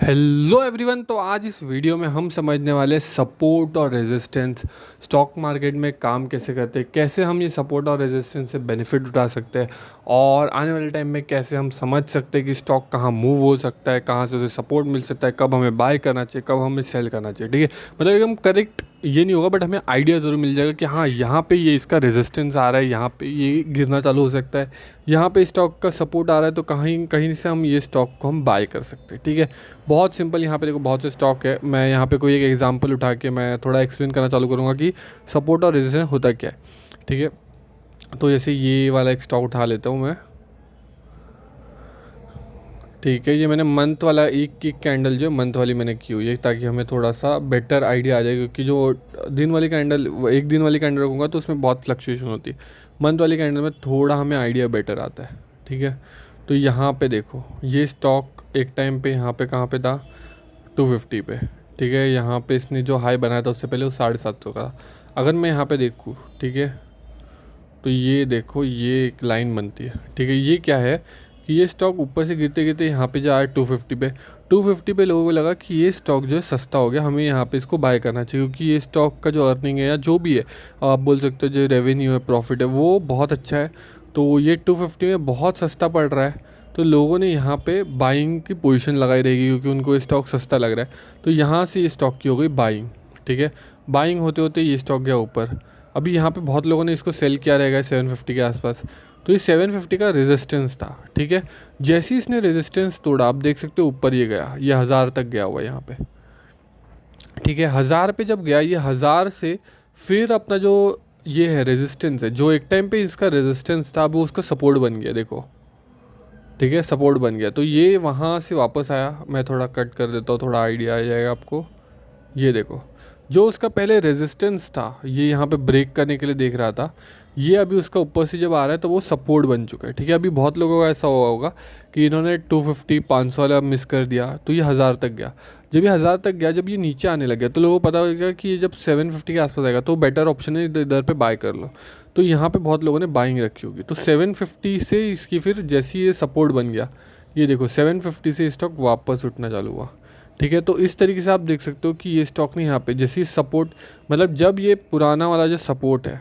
Hello everyone. तो आज इस वीडियो में हम समझने वाले सपोर्ट और रेजिस्टेंस स्टॉक मार्केट में काम कैसे करते हैं, कैसे हम ये सपोर्ट और रेजिस्टेंस से बेनिफिट उठा सकते हैं और आने वाले टाइम में कैसे हम समझ सकते हैं कि स्टॉक कहाँ मूव हो सकता है, कहाँ से उसे सपोर्ट मिल सकता है, कब हमें बाय करना चाहिए, कब हमें सेल करना चाहिए। ठीक है, मतलब एकदम करेक्ट ये नहीं होगा बट हमें आइडिया ज़रूर मिल जाएगा कि हाँ यहाँ पे ये इसका रेजिस्टेंस आ रहा है, यहाँ पे ये गिरना चालू हो सकता है, यहाँ पे स्टॉक का सपोर्ट आ रहा है तो कहीं कहीं से हम ये स्टॉक को हम बाय कर सकते हैं। ठीक है, बहुत सिंपल। यहाँ पे देखो बहुत से स्टॉक है, मैं यहाँ पे कोई एक एग्जांपल उठा के मैं थोड़ा एक्सप्लेन करना चालू करूँगा कि सपोर्ट और रेजिस्टेंस होता क्या है। ठीक है, तो जैसे ये वाला एक स्टॉक उठा लेता हूँ मैं। ठीक है, ये मैंने मंथ वाला एक कैंडल जो मंथ वाली मैंने की हुई है ताकि हमें थोड़ा सा बेटर आइडिया आ जाए, क्योंकि जो दिन वाली कैंडल एक दिन वाली कैंडल रखूँगा तो उसमें बहुत फ्लक्चुएशन होती है। मंथ वाली कैंडल में थोड़ा हमें आइडिया बेटर आता है। ठीक है, तो यहाँ पे देखो ये स्टॉक एक टाइम पे यहाँ पे कहाँ पे था 250 पे। ठीक है, यहाँ पे इसने जो हाई बनाया था उससे पहले वो 750 का था। अगर मैं यहाँ पे देखूँ, ठीक है, तो ये देखो ये एक लाइन बनती है। ठीक है, ये क्या है कि ये स्टॉक ऊपर से गिरते गिरते यहाँ पे जा रहा है 250 पे। 250 पे लोगों को लगा कि ये स्टॉक जो है सस्ता हो गया, हमें यहाँ पे इसको बाय करना चाहिए, क्योंकि ये स्टॉक का जो अर्निंग है या जो भी है आप बोल सकते हो, जो रेवेन्यू है, प्रॉफिट है, वो बहुत अच्छा है। तो ये 250 में बहुत सस्ता पड़ रहा है, तो लोगों ने यहाँ पे बाइंग की पोजीशन लगाई रहेगी क्योंकि उनको स्टॉक सस्ता लग रहा है। तो यहाँ से ये स्टॉक की हो गई बाइंग। ठीक है, बाइंग होते होते ये स्टॉक गया ऊपर। अभी यहाँ पे बहुत लोगों ने इसको सेल किया रहेगा 750 के आसपास, तो ये 750 का रेजिस्टेंस था। ठीक है, जैसे ही इसने रेजिस्टेंस तोड़ा आप देख सकते हो ऊपर ये गया, ये 1000 तक गया हुआ यहाँ पे। ठीक है, 1000 पे जब गया ये 1000 से फिर अपना जो ये है रेजिस्टेंस है, जो एक टाइम पे इसका रेजिस्टेंस था वो उसका सपोर्ट बन गया। देखो, ठीक है, सपोर्ट बन गया, तो ये वहाँ से वापस आया। मैं थोड़ा कट कर देता हूँ, थोड़ा आइडिया आ जाएगा आपको। ये देखो जो उसका पहले रेजिस्टेंस था, ये यहाँ पे ब्रेक करने के लिए देख रहा था, ये अभी उसका ऊपर से जब आ रहा है तो वो सपोर्ट बन चुका है। ठीक है, अभी बहुत लोगों का ऐसा हुआ होगा कि इन्होंने 250 500 वाला मिस कर दिया तो ये 1000 तक गया। जब ये 1000 तक गया, जब ये नीचे आने लग गया तो लोगों को पता होगा कि ये जब 750 के आसपास आएगा तो बेटर ऑप्शन है इधर पे बाय कर लो। तो यहाँ पे बहुत लोगों ने बाइंग रखी होगी। तो 750 से इसकी फिर जैसे ये सपोर्ट बन गया, ये देखो 750 से स्टॉक वापस उठना चालू हुआ। ठीक है, तो इस तरीके से आप देख सकते हो कि ये स्टॉक ने यहाँ पे जैसे सपोर्ट, मतलब जब ये पुराना वाला जो सपोर्ट है,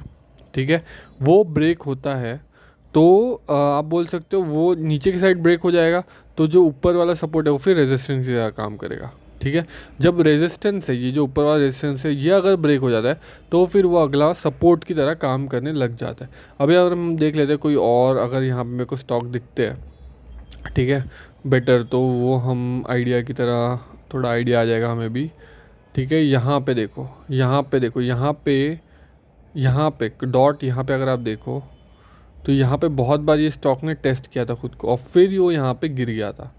ठीक है, वो ब्रेक होता है तो आप बोल सकते हो वो नीचे की साइड ब्रेक हो जाएगा, तो जो ऊपर वाला सपोर्ट है वो फिर रेजिस्टेंस की तरह काम करेगा। ठीक है, जब रेजिस्टेंस है, ये जो ऊपर वाला रेजिस्टेंस है, ये अगर ब्रेक हो जाता है तो फिर वो अगला सपोर्ट की तरह काम करने लग जाता है। अभी अगर हम देख लेते हैं कोई और, अगर यहाँ पे मेरे को स्टॉक दिखते हैं, ठीक है, बेटर, तो वो हम आइडिया की तरह थोड़ा आइडिया आ जाएगा हमें भी। ठीक है, यहाँ पे देखो, यहाँ पे देखो, यहाँ पे डॉट, यहाँ पे अगर आप देखो तो यहाँ पे बहुत बार ये स्टॉक ने टेस्ट किया था खुद को और फिर वो यहाँ पे गिर गया था।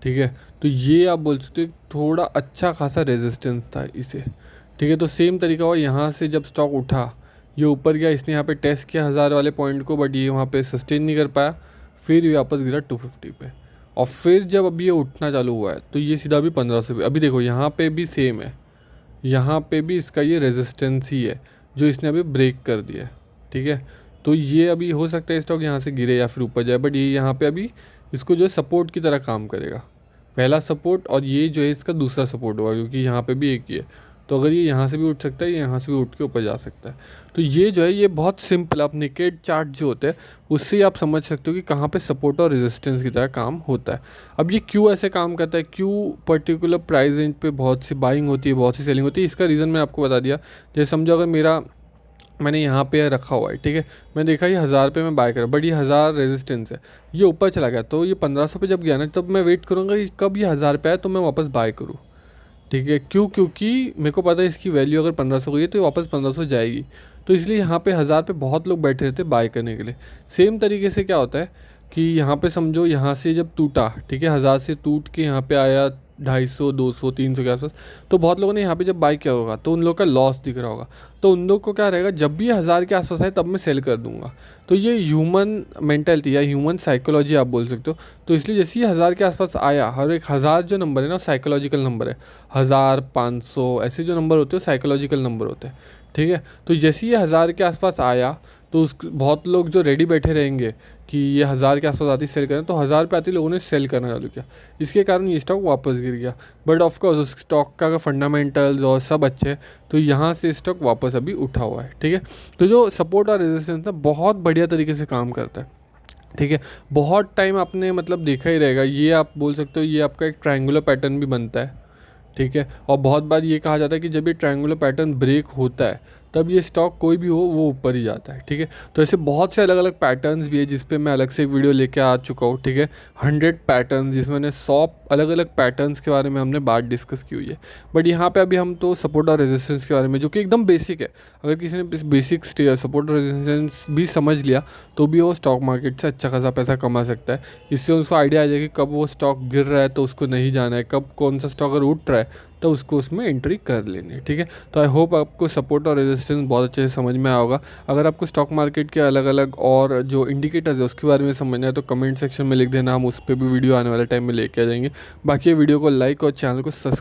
ठीक है, तो ये आप बोल सकते हो थोड़ा अच्छा खासा रेजिस्टेंस था इसे। ठीक है, तो सेम तरीका हुआ यहाँ से जब स्टॉक उठा, ये ऊपर गया, इसने यहाँ पे टेस्ट किया 1000 वाले पॉइंट को, बट ये वहाँ पे सस्टेन नहीं कर पाया, फिर ये वापस गिरा 250 पे। और फिर जब अभी ये उठना चालू हुआ है तो ये सीधा भी 1500 पे। अभी देखो यहाँ पे भी सेम है, यहाँ पे भी इसका ये रेजिस्टेंस ही है जो इसने अभी ब्रेक कर दिया है। ठीक है, तो ये अभी हो सकता है स्टॉक यहाँ से गिरे या फिर ऊपर जाए, बट ये यहाँ पे अभी इसको जो है सपोर्ट की तरह काम करेगा, पहला सपोर्ट, और ये जो है इसका दूसरा सपोर्ट होगा, क्योंकि यहाँ पे भी एक ही है। तो अगर ये यहाँ से भी उठ सकता है, ये यहाँ से भी उठ के ऊपर जा सकता है। तो ये जो है ये बहुत सिंपल, आप नेकेड चार्ट जो होते हैं उससे ही आप समझ सकते हो कि कहाँ पे सपोर्ट और रेजिस्टेंस की तरह काम होता है। अब ये क्यों ऐसे काम करता है, क्यों पर्टिकुलर प्राइस रेंज पे बहुत सी बाइंग होती है, बहुत सी सेलिंग होती है, इसका रीज़न मैं आपको बता दिया। जैसे समझो अगर मैंने यहाँ पे रखा हुआ है, ठीक है, मैं देखा ये 1000 पे मैं बाय करा, बट ये 1000 रेजिस्टेंस है, ये ऊपर चला गया, तो ये 1500 पे जब गया ना, तब मैं वेट करूँगा कि कब ये 1000 पे आए तो मैं वापस बाय करूँ। ठीक है, क्यों, क्योंकि मेरे को पता है इसकी वैल्यू अगर 1500 गई है तो ये वापस 1500 जाएगी, तो इसलिए यहाँ पे 1000 पे बहुत लोग बैठे रहते बाय करने के लिए। सेम तरीके से क्या होता है कि यहाँ पे समझो यहाँ से जब टूटा, ठीक है, 1000 से टूट के यहाँ पे आया 250 200 300 के आसपास, तो बहुत लोगों ने यहाँ पे जब बाई किया होगा तो उन लोगों का लॉस दिख रहा होगा, तो उन लोग को क्या रहेगा, जब भी 1000 के आसपास आए तब मैं सेल कर दूंगा। तो ये ह्यूमन मेंटालिटी या ह्यूमन साइकोलॉजी आप बोल सकते हो। तो इसलिए जैसे ही 1000 के आसपास आया, हर एक 1000 जो नंबर है ना साइकोलॉजिकल नंबर है, 1000 500 ऐसे जो नंबर होते हैं साइकोलॉजिकल नंबर होते हैं। ठीक है, तो जैसे ही 1000 के आसपास आया तो उस बहुत लोग जो रेडी बैठे रहेंगे कि ये 1000 के आसपास आती सेल करें, तो 1000 पे आती लोगों ने सेल करना चालू किया, इसके कारण ये स्टॉक वापस गिर गया। बट ऑफकोर्स उस स्टॉक का अगर फंडामेंटल्स और सब अच्छे हैं तो यहाँ से स्टॉक वापस अभी उठा हुआ है, ठीक है। तो जो सपोर्ट और रेजिस्टेंस ना बहुत बढ़िया तरीके से काम करता है, ठीक है। बहुत टाइम आपने मतलब देखा ही रहेगा, ये आप बोल सकते हो ये आपका एक ट्रायंगुलर पैटर्न भी बनता है, ठीक है। और बहुत बार ये कहा जाता है कि जब ये ट्रायंगुलर पैटर्न ब्रेक होता है तब ये स्टॉक कोई भी हो वो ऊपर ही जाता है, ठीक है। तो ऐसे बहुत से अलग अलग पैटर्न्स भी है जिस पे मैं अलग से एक वीडियो लेके आ चुका हूँ, ठीक है। 100 पैटर्न्स जिसमें मैंने 100 अलग अलग पैटर्न्स के बारे में हमने बात डिस्कस की हुई है। बट यहाँ पे अभी हम तो सपोर्ट और रेजिस्टेंस के बारे में, जो कि एकदम बेसिक है, अगर किसी ने बेसिक सपोर्ट और रेजिस्टेंस भी समझ लिया तो भी वो स्टॉक मार्केट से अच्छा खासा पैसा कमा सकता है। इससे उसको आइडिया आ जाएगा कि कब वो स्टॉक गिर रहा है तो उसको नहीं जाना है, कब कौन सा स्टॉक अगर उठ रहा है तो उसको उसमें एंट्री कर लेनी है, ठीक है। तो आई होप आपको सपोर्ट और रेजिस्टेंस बहुत अच्छे से समझ में आया होगा। अगर आपको स्टॉक मार्केट के अलग अलग और जो इंडिकेटर्स है उसके बारे में समझना है तो कमेंट सेक्शन में लिख देना, हम उस पर भी वीडियो आने वाले टाइम में लेके आ जाएंगे। बाकी ये वीडियो को लाइक और चैनल को सब्सक्राइब